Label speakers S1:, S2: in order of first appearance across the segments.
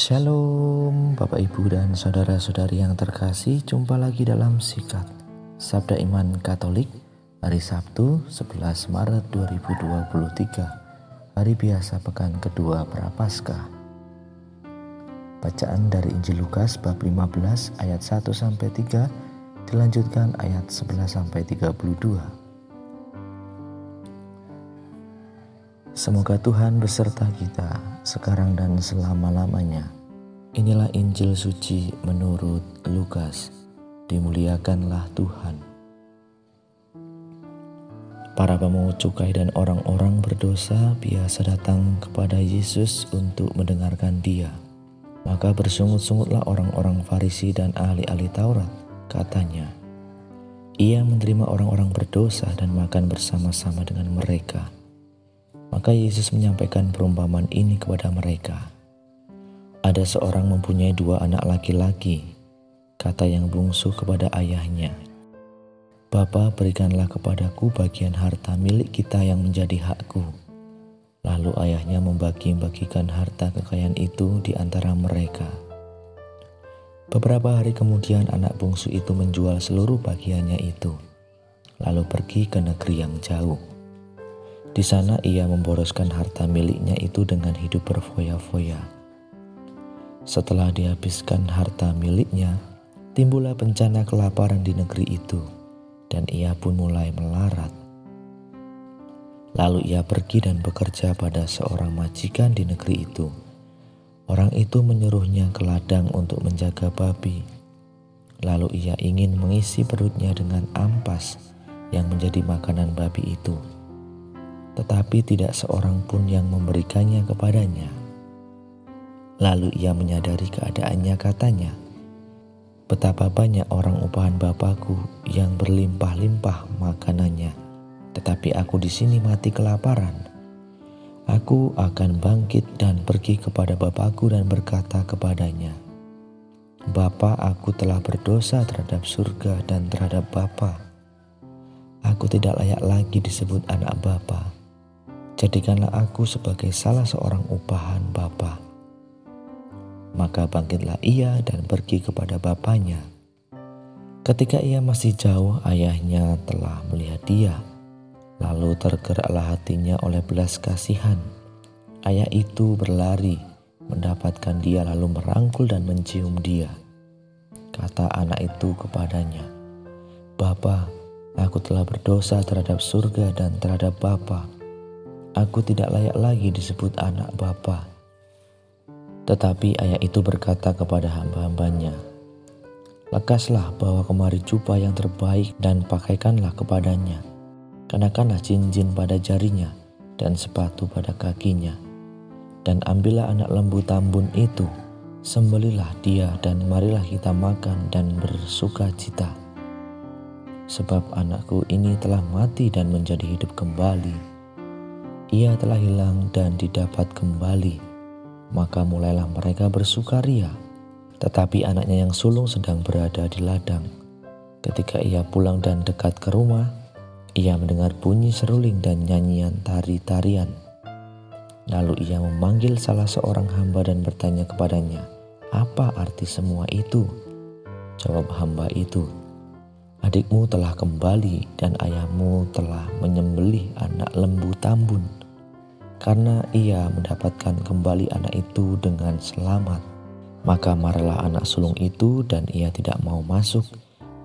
S1: Shalom Bapak Ibu dan Saudara-saudari yang terkasih, jumpa lagi dalam Sikat Sabda Iman Katolik hari Sabtu 11 Maret 2023, hari biasa pekan kedua Prapaskah. Bacaan dari Injil Lukas bab 15 ayat 1-3, dilanjutkan ayat 11-32. Semoga Tuhan beserta kita sekarang dan selama-lamanya. Inilah Injil suci menurut Lukas. Dimuliakanlah Tuhan. Para pemungut cukai dan orang-orang berdosa biasa datang kepada Yesus untuk mendengarkan Dia. Maka bersungut-sungutlah orang-orang Farisi dan ahli-ahli Taurat. Katanya, Ia menerima orang-orang berdosa dan makan bersama-sama dengan mereka. Maka Yesus menyampaikan perumpamaan ini kepada mereka. Ada seorang mempunyai 2 anak laki-laki. Kata yang bungsu kepada ayahnya, Bapa, berikanlah kepadaku bagian harta milik kita yang menjadi hakku. Lalu ayahnya membagi-bagikan harta kekayaan itu di antara mereka. Beberapa hari kemudian anak bungsu itu menjual seluruh bagiannya itu, lalu pergi ke negeri yang jauh. Di sana ia memboroskan harta miliknya itu dengan hidup berfoya-foya. Setelah dihabiskan harta miliknya, timbullah bencana kelaparan di negeri itu, dan ia pun mulai melarat. Lalu ia pergi dan bekerja pada seorang majikan di negeri itu. Orang itu menyuruhnya ke ladang untuk menjaga babi. Lalu ia ingin mengisi perutnya dengan ampas yang menjadi makanan babi itu. Tetapi tidak seorang pun yang memberikannya kepadanya. Lalu ia menyadari keadaannya, katanya, betapa banyak orang upahan Bapakku yang berlimpah-limpah makanannya, tetapi aku di sini mati kelaparan. Aku akan bangkit dan pergi kepada Bapakku dan berkata kepadanya, Bapa, aku telah berdosa terhadap surga dan terhadap Bapa. Aku tidak layak lagi disebut anak Bapa. Jadikanlah aku sebagai salah seorang upahan Bapa. Maka bangkitlah ia dan pergi kepada bapaknya. Ketika ia masih jauh, ayahnya telah melihat dia. Lalu tergeraklah hatinya oleh belas kasihan. Ayah itu berlari, mendapatkan dia lalu merangkul dan mencium dia. Kata anak itu kepadanya, Bapa, aku telah berdosa terhadap surga dan terhadap Bapa. Aku tidak layak lagi disebut anak Bapa. Tetapi ayah itu berkata kepada hamba-hambanya, lekaslah bawa kemari jubah yang terbaik dan pakaikanlah kepadanya. Kenakanlah cincin pada jarinya dan sepatu pada kakinya. Dan ambillah anak lembu tambun itu, sembelihlah dia dan marilah kita makan dan bersuka cita. Sebab anakku ini telah mati dan menjadi hidup kembali. Ia telah hilang dan didapat kembali. Maka mulailah mereka bersukaria. Tetapi anaknya yang sulung sedang berada di ladang. Ketika ia pulang dan dekat ke rumah, ia mendengar bunyi seruling dan nyanyian tari-tarian. Lalu ia memanggil salah seorang hamba dan bertanya kepadanya, apa arti semua itu? Jawab hamba itu, adikmu telah kembali dan ayahmu telah menyembelih anak lembu tambun. Karena ia mendapatkan kembali anak itu dengan selamat. Maka marahlah anak sulung itu dan ia tidak mau masuk.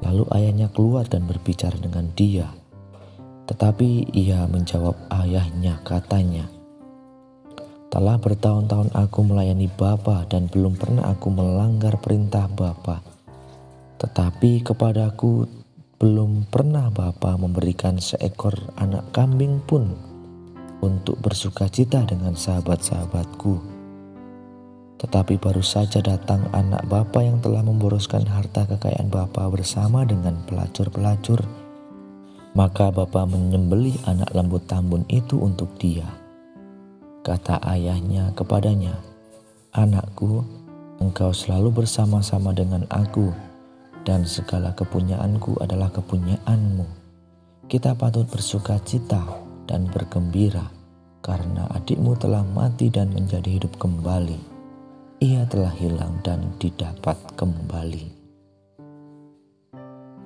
S1: Lalu ayahnya keluar dan berbicara dengan dia. Tetapi ia menjawab ayahnya, katanya, telah bertahun-tahun aku melayani Bapa dan belum pernah aku melanggar perintah Bapa. Tetapi kepadaku belum pernah Bapa memberikan seekor anak kambing pun untuk bersuka cita dengan sahabat-sahabatku. Tetapi baru saja datang anak Bapa yang telah memboroskan harta kekayaan Bapa bersama dengan pelacur-pelacur. Maka Bapa menyembelih anak lembu tambun itu untuk dia. Kata ayahnya kepadanya, anakku, engkau selalu bersama-sama dengan aku, dan segala kepunyaanku adalah kepunyaanmu. Kita patut bersuka cita dan bergembira, karena adikmu telah mati dan menjadi hidup kembali. ia telah hilang dan didapat kembali.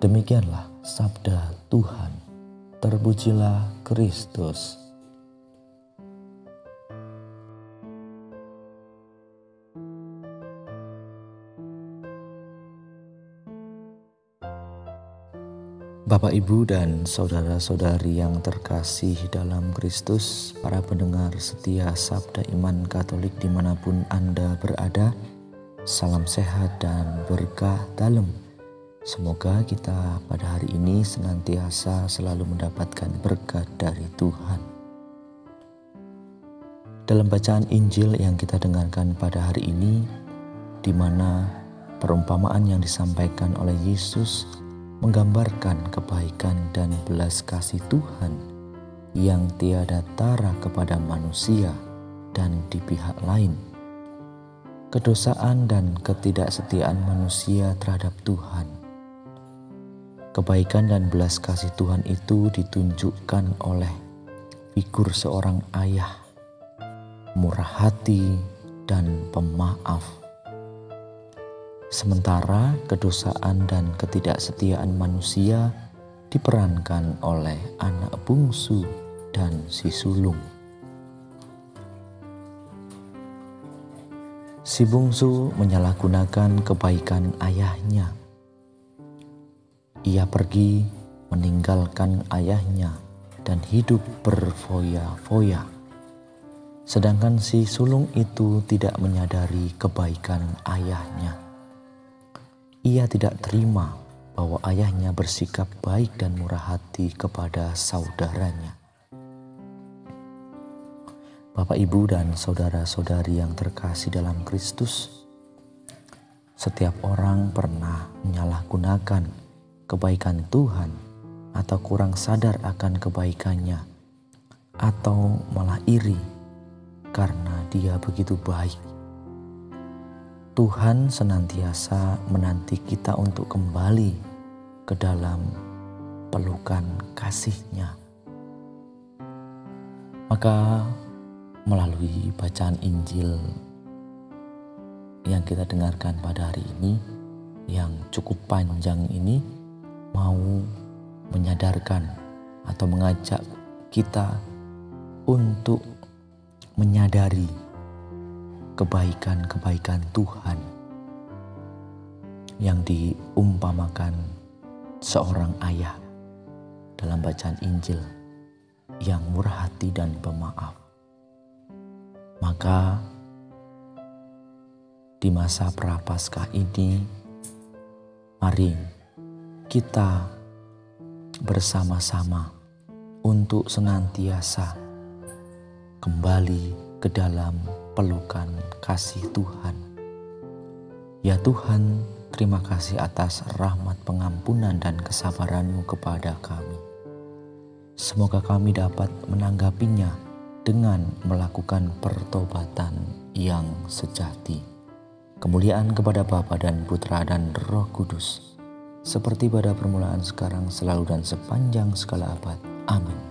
S1: Demikianlah sabda Tuhan. Terpujilah Kristus. Bapak, Ibu, dan saudara-saudari yang terkasih dalam Kristus, para pendengar setia Sabda Iman Katolik dimanapun Anda berada, salam sehat dan berkah dalam. Semoga kita pada hari ini senantiasa selalu mendapatkan berkat dari Tuhan. Dalam bacaan Injil yang kita dengarkan pada hari ini, di mana perumpamaan yang disampaikan oleh Yesus menggambarkan kebaikan dan belas kasih Tuhan yang tiada tara kepada manusia dan di pihak lain. Kedosaan dan ketidaksetiaan manusia terhadap Tuhan. Kebaikan dan belas kasih Tuhan itu ditunjukkan oleh figur seorang ayah, murah hati dan pemaaf. Sementara kedosaan dan ketidaksetiaan manusia diperankan oleh anak bungsu dan si sulung. Si bungsu menyalahgunakan kebaikan ayahnya. Ia pergi meninggalkan ayahnya dan hidup berfoya-foya. Sedangkan si sulung itu tidak menyadari kebaikan ayahnya. Ia tidak terima bahwa ayahnya bersikap baik dan murah hati kepada saudaranya. Bapak, Ibu, dan saudara-saudari yang terkasih dalam Kristus, setiap orang pernah menyalahgunakan kebaikan Tuhan atau kurang sadar akan kebaikannya, atau malah iri karena dia begitu baik. Tuhan senantiasa menanti kita untuk kembali ke dalam pelukan kasih-Nya. Maka melalui bacaan Injil yang kita dengarkan pada hari ini, yang cukup panjang ini, mau menyadarkan atau mengajak kita untuk menyadari kebaikan-kebaikan Tuhan yang diumpamakan seorang ayah dalam bacaan Injil yang murah hati dan pemaaf. Maka di masa Prapaskah ini, mari kita bersama-sama untuk senantiasa kembali ke dalam pelukan kasih Tuhan. Ya Tuhan, terima kasih atas rahmat pengampunan dan kesabaran-Mu kepada kami. Semoga kami dapat menanggapinya dengan melakukan pertobatan yang sejati. Kemuliaan kepada Bapa dan Putra dan Roh Kudus, seperti pada permulaan, sekarang, selalu, dan sepanjang segala abad. Amin.